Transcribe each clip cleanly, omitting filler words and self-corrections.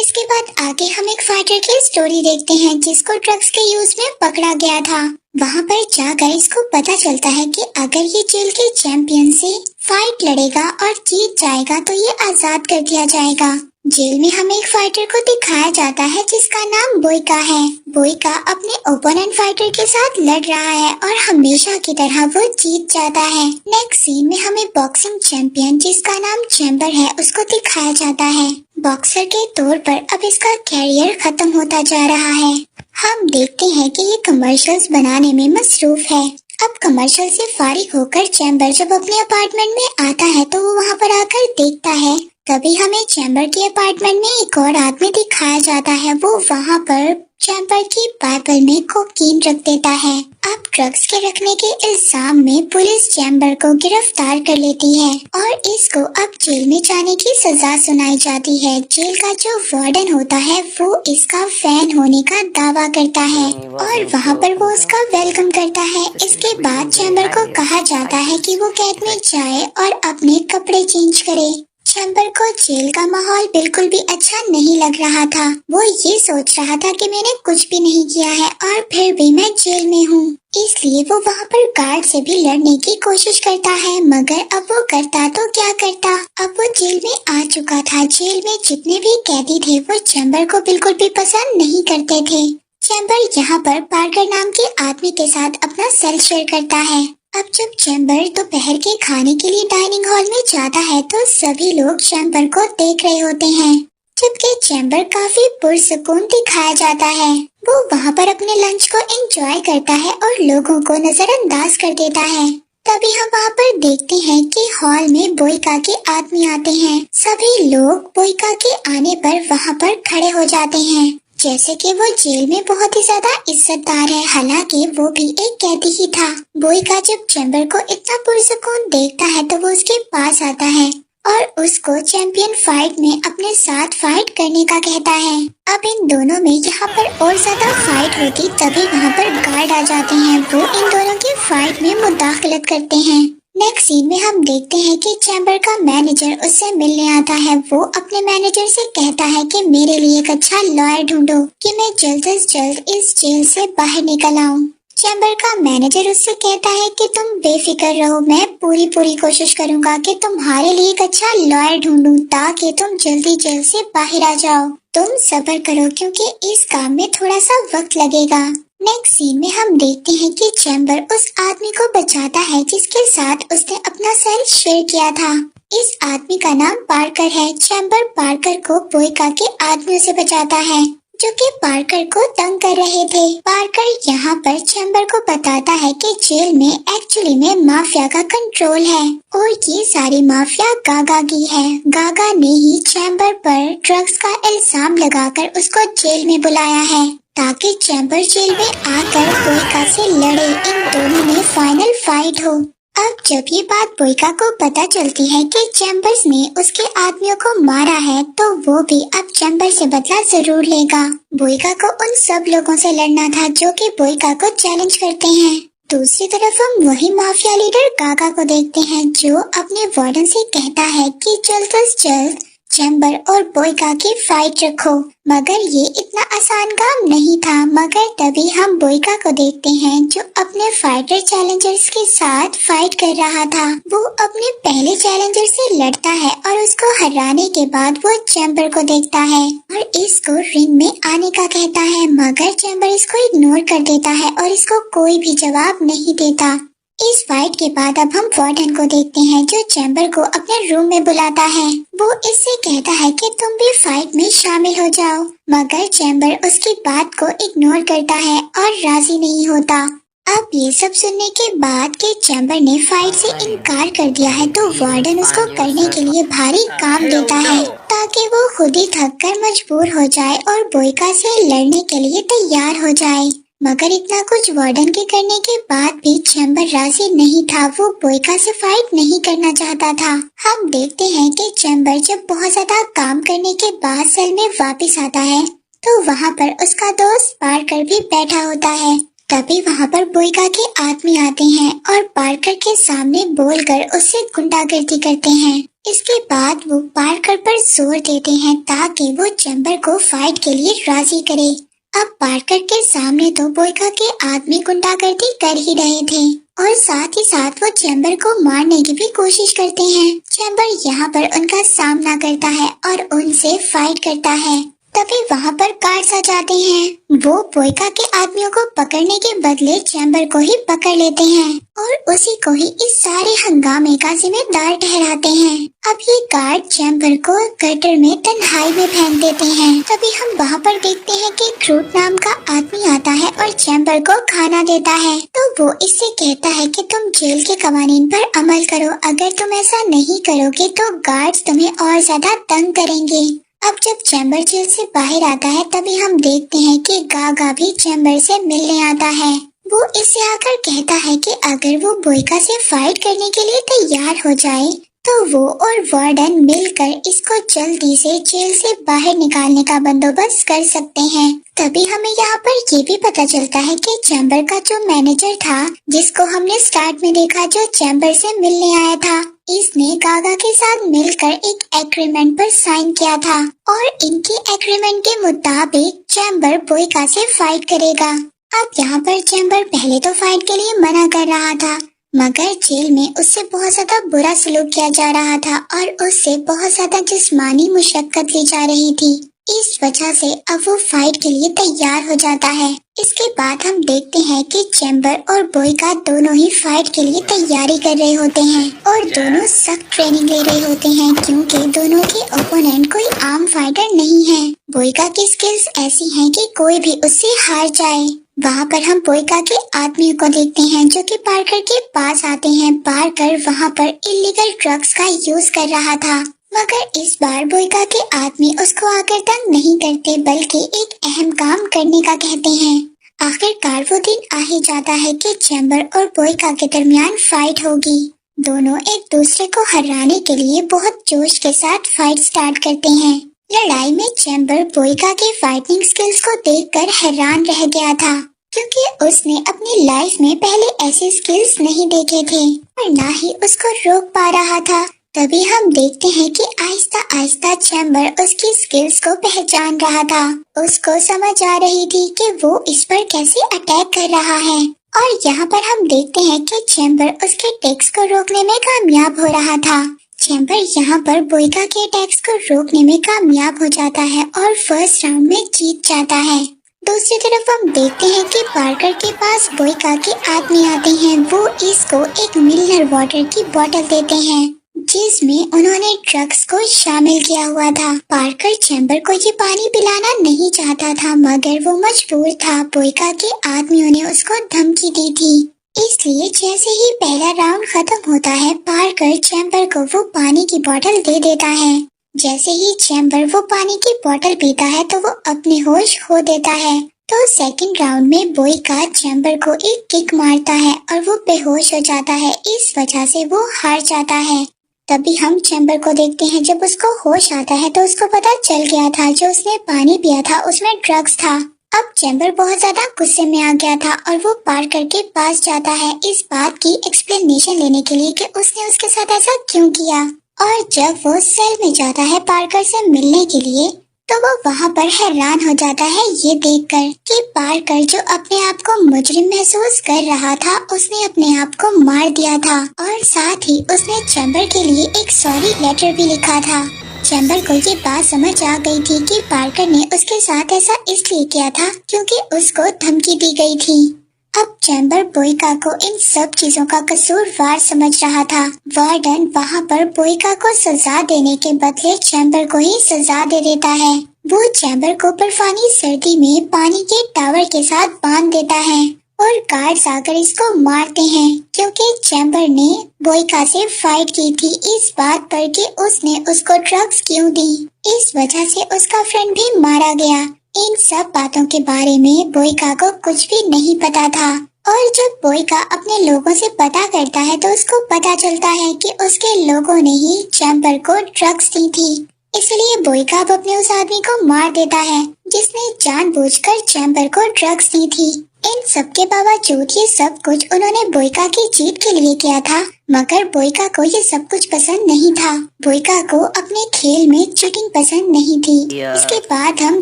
इसके बाद आगे हम एक फाइटर की स्टोरी देखते हैं जिसको ड्रग्स के यूज में पकड़ा गया था। वहाँ पर जाकर इसको पता चलता है कि अगर ये जेल के चैंपियन से फाइट लड़ेगा और जीत जाएगा तो ये आजाद कर दिया जाएगा। जेल में हमें एक फाइटर को दिखाया जाता है जिसका नाम बोइका है। बोइका अपने ओपोनेंट फाइटर के साथ लड़ रहा है और हमेशा की तरह वो जीत जाता है। नेक्स्ट सीन में हमें बॉक्सिंग चैंपियन जिसका नाम चैम्बर है उसको दिखाया जाता है। बॉक्सर के तौर पर अब इसका कैरियर खत्म होता जा रहा है। हम देखते हैं कि ये कमर्शियल्स बनाने में मसरूफ है। अब कमर्शियल से फारिग होकर चैम्बर जब अपने अपार्टमेंट में आता है तो वो वहाँ पर आकर देखता है। तभी हमें चैम्बर के अपार्टमेंट में एक और आदमी दिखाया जाता है। वो वहाँ पर चैम्बर की बाइबल में कोकीन रख देता है। अब ड्रग्स के रखने के इल्जाम में पुलिस चैम्बर को गिरफ्तार कर लेती है और इसको अब जेल में जाने की सजा सुनाई जाती है। जेल का जो वार्डन होता है वो इसका फैन होने का दावा करता है और वहाँ पर वो उसका वेलकम करता है। इसके बाद चैम्बर को कहा जाता है कि वो कैद में जाए और अपने कपड़े चेंज करे। चैम्बर को जेल का माहौल बिल्कुल भी अच्छा नहीं लग रहा था। वो ये सोच रहा था कि मैंने कुछ भी नहीं किया है और फिर भी मैं जेल में हूँ, इसलिए वो वहाँ पर गार्ड से भी लड़ने की कोशिश करता है। मगर अब वो करता तो क्या करता, अब वो जेल में आ चुका था। जेल में जितने भी कैदी थे वो चैम्बर को बिल्कुल भी पसंद नहीं करते थे। चैम्बर यहाँ पर पार्कर नाम के आदमी के साथ अपना सेल शेयर करता है। अब जब चैम्बर दोपहर के खाने के लिए डाइनिंग हॉल में जाता है तो सभी लोग चैम्बर को देख रहे होते हैं, जबकि चैम्बर काफी पुरसुकून दिखाया जाता है। वो वहाँ पर अपने लंच को एंजॉय करता है और लोगों को नजरअंदाज कर देता है। तभी हम वहाँ पर देखते हैं कि हॉल में बोइका के आदमी आते हैं। सभी लोग बोइका के आने पर वहाँ पर खड़े हो जाते हैं, जैसे कि वो जेल में बहुत ही ज्यादा इज्जतदार है। हालांकि वो भी एक कैदी ही था। बोइका जब चैम्बर को इतना पुरसुकून देखता है तो वो उसके पास आता है और उसको चैंपियन फाइट में अपने साथ फाइट करने का कहता है। अब इन दोनों में यहाँ पर और ज्यादा फाइट होगी तभी वहाँ पर गार्ड आ जाते हैं। वो इन दोनों की फाइट में मुदाखलत करते हैं। नेक्स्ट सीन में हम देखते हैं कि चैम्बर का मैनेजर उससे मिलने आता है। वो अपने मैनेजर से कहता है कि मेरे लिए एक अच्छा लॉयर ढूंढो कि मैं जल्द से जल्द इस जेल से बाहर निकल आऊं। चैम्बर का मैनेजर उससे कहता है कि तुम बेफिक्र रहो, मैं पूरी कोशिश करूंगा कि तुम्हारे लिए एक अच्छा लॉयर ढूंढूं ताकि तुम जल्दी जेल से बाहर आ जाओ। तुम सब्र करो क्योंकि इस काम में थोड़ा सा वक्त लगेगा। नेक्स्ट सीन में हम देखते हैं कि चैम्बर उस आदमी को बचाता है जिसके साथ उसने अपना सेल शेयर किया था। इस आदमी का नाम पार्कर है। चैम्बर पार्कर को बोइका के आदमियों से बचाता है जो कि पार्कर को तंग कर रहे थे। पार्कर यहाँ पर चैम्बर को बताता है कि जेल में एक्चुअली में माफिया का कंट्रोल है और ये सारी माफिया गागा की है। गागा ने ही चैम्बर पर ड्रग्स का इल्जाम लगाकर उसको जेल में बुलाया है ताकि चैम्बर जेल में आकर बोइका से लड़े, इन दोनों में फाइनल फाइट हो। अब जब ये बात बोइका को पता चलती है कि चैम्बर्स ने उसके आदमियों को मारा है तो वो भी अब चैम्बर से बदला जरूर लेगा। बोइका को उन सब लोगों से लड़ना था जो कि बोइका को चैलेंज करते हैं। दूसरी तरफ हम वही माफिया लीडर गागा को देखते हैं जो अपने वार्डन से कहता है कि जल्द से जल्द चैम्बर और बोइका की फाइट रखो। मगर ये इतना आसान काम नहीं था। मगर तभी हम बोइका को देखते हैं जो अपने फाइटर चैलेंजर्स के साथ फाइट कर रहा था। वो अपने पहले चैलेंजर से लड़ता है और उसको हराने के बाद वो चैम्बर को देखता है और इसको रिंग में आने का कहता है। मगर चैम्बर इसको इग्नोर कर देता है और इसको कोई भी जवाब नहीं देता। इस फाइट के बाद अब हम वार्डन को देखते हैं जो चैम्बर को अपने रूम में बुलाता है। वो इससे कहता है कि तुम भी फाइट में शामिल हो जाओ, मगर चैम्बर उसकी बात को इग्नोर करता है और राजी नहीं होता। अब ये सब सुनने के बाद कि चैम्बर ने फाइट से इनकार कर दिया है तो वार्डन उसको करने के लिए भारी काम देता है ताकि वो खुद ही थक कर मजबूर हो जाए और बोइका से लड़ने के लिए तैयार हो जाए। मगर इतना कुछ वार्डन के करने के बाद भी चैम्बर राजी नहीं था। वो बोइका से फाइट नहीं करना चाहता था। हम देखते हैं कि चैम्बर जब बहुत ज्यादा काम करने के बाद सेल में वापस आता है तो वहाँ पर उसका दोस्त पार्कर भी बैठा होता है। तभी वहाँ पर बोइका के आदमी आते हैं और पार्कर के सामने बोलकर उससे गुंडागर्दी करते हैं। इसके बाद वो पार्कर पर जोर देते हैं ताकि वो चैम्बर को फाइट के लिए राजी करे। अब पार्कर के सामने तो बोयका के आदमी गुंडागर्दी कर ही रहे थे और साथ ही साथ वो चैम्बर को मारने की भी कोशिश करते हैं। चैम्बर यहाँ पर उनका सामना करता है और उनसे फाइट करता है। तभी वहाँ पर गार्ड्स आ जाते हैं। वो बोयका के आदमियों को पकड़ने के बदले चैम्बर को ही पकड़ लेते हैं और उसी को ही इस सारे हंगामे का जिम्मेदार ठहराते हैं। अब ये गार्ड चैम्बर को गटर में तन्हाई में फेंक देते हैं। तभी हम वहाँ पर देखते हैं कि क्रूट नाम का आदमी आता है और चैम्बर को खाना देता है। तो वो इससे कहता है कि तुम जेल के कवानीन पर अमल करो, अगर तुम ऐसा नहीं करोगे तो गार्ड्स तुम्हें और ज्यादा तंग करेंगे। अब जब चैम्बर जेल से बाहर आता है तभी हम देखते हैं कि गागा भी चैम्बर से मिलने आता है। वो इससे आकर कहता है कि अगर वो बोयका से फाइट करने के लिए तैयार हो जाए तो वो और वार्डन मिलकर इसको जल्दी से जेल से बाहर निकालने का बंदोबस्त कर सकते हैं। तभी हमें यहाँ पर ये भी पता चलता है कि चैम्बर का जो मैनेजर था, जिसको हमने स्टार्ट में देखा, जो चैम्बर से मिलने आया था, इसने गागा के साथ मिलकर एक एग्रीमेंट पर साइन किया था और इनके एग्रीमेंट के मुताबिक चैम्बर बोयका से फाइट करेगा। अब यहाँ पर चैम्बर पहले तो फाइट के लिए मना कर रहा था, मगर जेल में उससे बहुत ज्यादा बुरा सलूक किया जा रहा था और उससे बहुत ज्यादा जिस्मानी मुशक्कत ली जा रही थी। इस वजह से अब वो फाइट के लिए तैयार हो जाता है। इसके बाद हम देखते हैं कि चैम्बर और बोयका दोनों ही फाइट के लिए तैयारी कर रहे होते हैं और दोनों सख्त ट्रेनिंग ले रहे होते हैं, क्योंकि दोनों के ओपोनेंट कोई आम फाइटर नहीं है। बोयका की स्किल्स ऐसी हैं कि कोई भी उससे हार जाए। वहाँ पर हम बोयका के आदमियों को देखते हैं जो कि पार्कर के पास आते हैं। पार्कर वहाँ पर इलीगल ड्रग्स का यूज कर रहा था, मगर इस बार बोयका के आदमी उसको आकर तंग नहीं करते बल्कि एक अहम काम करने का कहते हैं। आखिरकार वो दिन आ ही जाता है कि चैम्बर और बोयका के दरमियान फाइट होगी। दोनों एक दूसरे को हराने के लिए बहुत जोश के साथ फाइट स्टार्ट करते हैं। लड़ाई में चैम्बर बोयका के फाइटिंग स्किल्स को देखकर हैरान रह गया था, क्योंकि उसने अपनी लाइफ में पहले ऐसे स्किल्स नहीं देखे थे और ना ही उसको रोक पा रहा था। तभी हम देखते हैं कि आहिस्ता आहिस्ता चैम्बर उसकी स्किल्स को पहचान रहा था। उसको समझ आ रही थी कि वो इस पर कैसे अटैक कर रहा है और यहाँ पर हम देखते हैं कि चैम्बर उसके अटैक्स को रोकने में कामयाब हो रहा था। चैम्बर यहाँ पर बोयका के अटैक्स को रोकने में कामयाब हो जाता है और फर्स्ट राउंड में जीत जाता है। दूसरी तरफ हम देखते हैं कि पार्कर के पास बोयका के आदमी आते हैं। वो इसको एक मिनरल वाटर की बोतल देते हैं जिसमें उन्होंने ड्रग्स को शामिल किया हुआ था। पार्कर चैम्बर को ये पानी पिलाना नहीं चाहता था, मगर वो मजबूर था। बोयका के आदमियों ने उसको धमकी दी थी, इसलिए जैसे ही पहला राउंड खत्म होता है पार्कर चैम्बर को वो पानी की बोतल दे देता है। जैसे ही चैम्बर वो पानी की बोतल पीता है तो वो अपने होश खो देता है। तो सेकंड राउंड में बोयका चैम्बर को एक किक मारता है और वो बेहोश हो जाता है। इस वजह से वो हार जाता है। तभी हम चैम्बर को देखते हैं। जब उसको होश आता है तो उसको पता चल गया था जो उसने पानी पिया था उसमें ड्रग्स था। अब चैम्बर बहुत ज्यादा गुस्से में आ गया था और वो पार्कर के पास जाता है इस बात की एक्सप्लेनेशन लेने के लिए कि उसने उसके साथ ऐसा क्यों किया। और जब वो सेल में जाता है पार्कर से मिलने के लिए तो वो वहाँ पर हैरान हो जाता है ये देखकर कि पार्कर जो अपने आप को मुजरिम महसूस कर रहा था उसने अपने आप को मार दिया था और साथ ही उसने चैम्बर के लिए एक सॉरी लेटर भी लिखा था। चैम्बर को ये बात समझ आ गई थी कि पार्कर ने उसके साथ ऐसा इसलिए किया था क्योंकि उसको धमकी दी गई थी। अब चैम्बर बोयका को इन सब चीजों का कसूरवार समझ रहा था। वार्डन वहाँ पर बोयका को सजा देने के बदले चैम्बर को ही सजा दे देता है। वो चैम्बर को बर्फानी सर्दी में पानी के टावर के साथ बांध देता है और गार्ड्स आकर इसको मारते हैं क्योंकि चैम्बर ने बोयका से फाइट की थी इस बात पर कि उसने उसको ड्रग्स क्यों दी। इस वजह से उसका फ्रेंड भी मारा गया। इन सब बातों के बारे में बोयका को कुछ भी नहीं पता था और जब बोयका अपने लोगों से पता करता है तो उसको पता चलता है कि उसके लोगों ने ही चैम्बर को ड्रग्स दी थी। इसलिए बोयका अब अपने उस आदमी को मार देता है जिसने जानबूझकर चैम्बर को ड्रग्स दी थी। इन सब के बावजूद ये सब कुछ उन्होंने बोइका की जीत के लिए किया था, मगर बोइका को ये सब कुछ पसंद नहीं था। बोइका को अपने खेल में चीटिंग पसंद नहीं थी। इसके बाद हम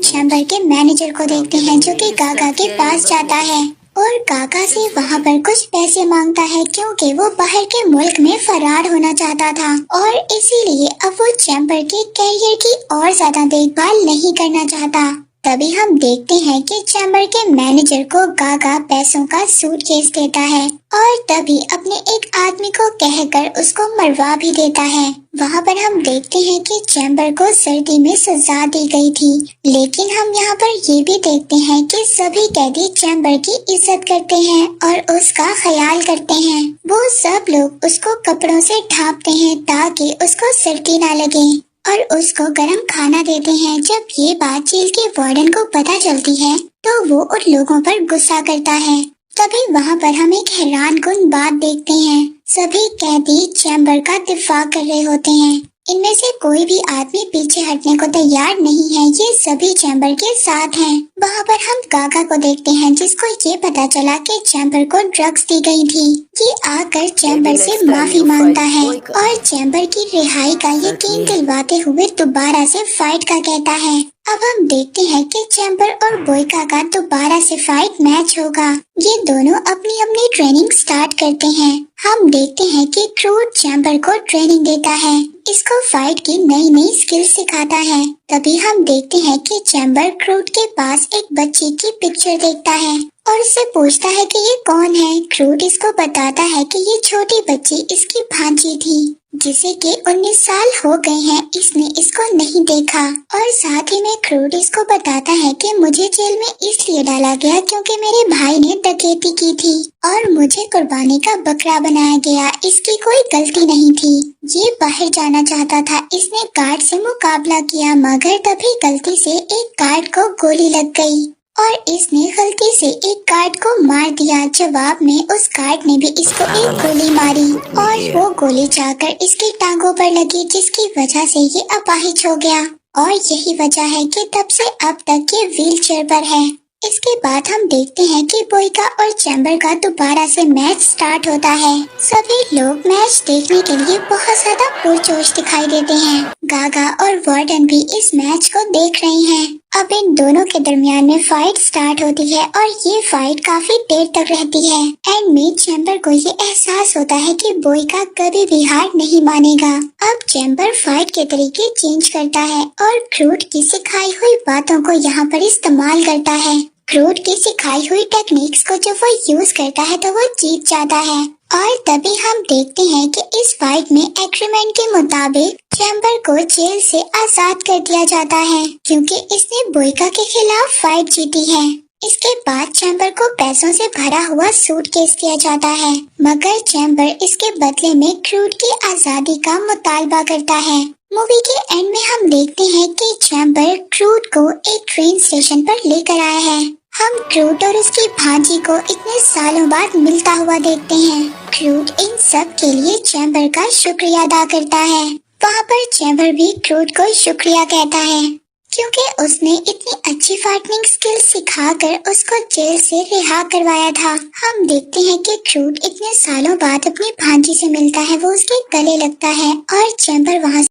चैम्बर के मैनेजर को देखते हैं जो कि गागा के पास जाता है और गागा से वहाँ पर कुछ पैसे मांगता है, क्योंकि वो बाहर के मुल्क में फरार होना चाहता था और इसीलिए अब वो चैम्बर के कैरियर की और ज्यादा देखभाल नहीं करना चाहता। तभी हम देखते हैं कि चैम्बर के मैनेजर को गागा पैसों का सूटकेस देता है और तभी अपने एक आदमी को कहकर उसको मरवा भी देता है। वहाँ पर हम देखते हैं कि चैम्बर को सर्दी में सजा दी गई थी, लेकिन हम यहाँ पर ये भी देखते हैं कि सभी कैदी चैम्बर की इज्जत करते हैं और उसका ख्याल करते हैं। वो सब लोग उसको कपड़ों से ढांपते हैं ताकि उसको सर्दी ना लगे और उसको गर्म खाना देते हैं। जब ये बात जेल के वार्डन को पता चलती है तो वो उन लोगों पर गुस्सा करता है। तभी वहाँ पर हम एक हैरानकुन बात देखते हैं। सभी कैदी चैम्बर का दिफा कर रहे होते हैं। इनमें से कोई भी आदमी पीछे हटने को तैयार नहीं है। ये सभी चैम्बर के साथ हैं। वहाँ पर हम गागा को देखते हैं जिसको ये पता चला कि चैम्बर को ड्रग्स दी गई थी। ये आकर चैम्बर से माफी मांगता है और चैम्बर की रिहाई का यकीन दिलवाते हुए दोबारा से फाइट का कहता है। अब हम देखते हैं कि चैम्बर और बोइका का दोबारा से फाइट मैच होगा। ये दोनों अपनी अपनी ट्रेनिंग स्टार्ट करते हैं। हम देखते हैं कि क्रूड चैम्बर को ट्रेनिंग देता है, इसको फाइट की नई नई स्किल सिखाता है। तभी हम देखते हैं कि चैम्बर क्रूड के पास एक बच्ची की पिक्चर देखता है और उससे पूछता है कि ये कौन है। क्रूड इसको बताता है कि ये छोटी बच्ची इसकी भांजी थी जिसे कि 19 साल हो गए हैं, इसने इसको नहीं देखा। और साथ ही में क्रूड इसको बताता है कि मुझे जेल में इसलिए डाला गया क्योंकि मेरे भाई ने डकैती की थी और मुझे कुर्बानी का बकरा बनाया गया। इसकी कोई गलती नहीं थी। ये बाहर जाना चाहता था। इसने गार्ड से मुकाबला किया मगर तभी गलती से एक गार्ड को गोली लग गई और इसने गलती से एक गार्ड को मार दिया। जवाब में उस गार्ड ने भी इसको एक गोली मारी और वो गोली जाकर इसकी टांगों पर लगी, जिसकी वजह से ये अपाहिज हो गया और यही वजह है कि तब से अब तक ये व्हील चेयर पर है। इसके बाद हम देखते हैं कि बोइका और चैम्बर का दोबारा से मैच स्टार्ट होता है। सभी लोग मैच देखने के लिए बहुत ज्यादा पुरजोश दिखाई देते हैं। गागा और वार्डन भी इस मैच को देख रहे हैं। अब इन दोनों के दरमियान में फाइट स्टार्ट होती है और ये फाइट काफी देर तक रहती है। एंड में चैम्बर को ये एहसास होता है कि बोइका कभी भी हार नहीं मानेगा। अब चैम्बर फाइट के तरीके चेंज करता है और क्रूड की सिखाई हुई बातों को यहाँ पर इस्तेमाल करता है। क्रूड की सिखाई हुई टेक्निक्स को जब वो यूज करता है तो वो जीत जाता है। और तभी हम देखते हैं कि इस फाइट में एग्रीमेंट के मुताबिक चैम्बर को जेल से आजाद कर दिया जाता है क्योंकि इसने बोइका के खिलाफ फाइट जीती है। इसके बाद चैम्बर को पैसों से भरा हुआ सूटकेस दिया जाता है, मगर चैम्बर इसके बदले में क्रूड की आजादी का मुतालबा करता है। मूवी के एंड में हम देखते हैं कि चैम्बर क्रूड को एक ट्रेन स्टेशन पर लेकर आया है। हम क्रूड और उसकी भांजी को इतने सालों बाद मिलता हुआ देखते हैं। क्रूड इन सब के लिए चैम्बर का शुक्रिया अदा करता है। वहाँ पर चैम्बर भी क्रूड को शुक्रिया कहता है क्योंकि उसने इतनी अच्छी फाइटिंग स्किल सिखाकर उसको जेल से रिहा करवाया था। हम देखते हैं कि क्रूड इतने सालों बाद अपनी भांजी से मिलता है, वो उसके गले लगता है और चैम्बर वहाँ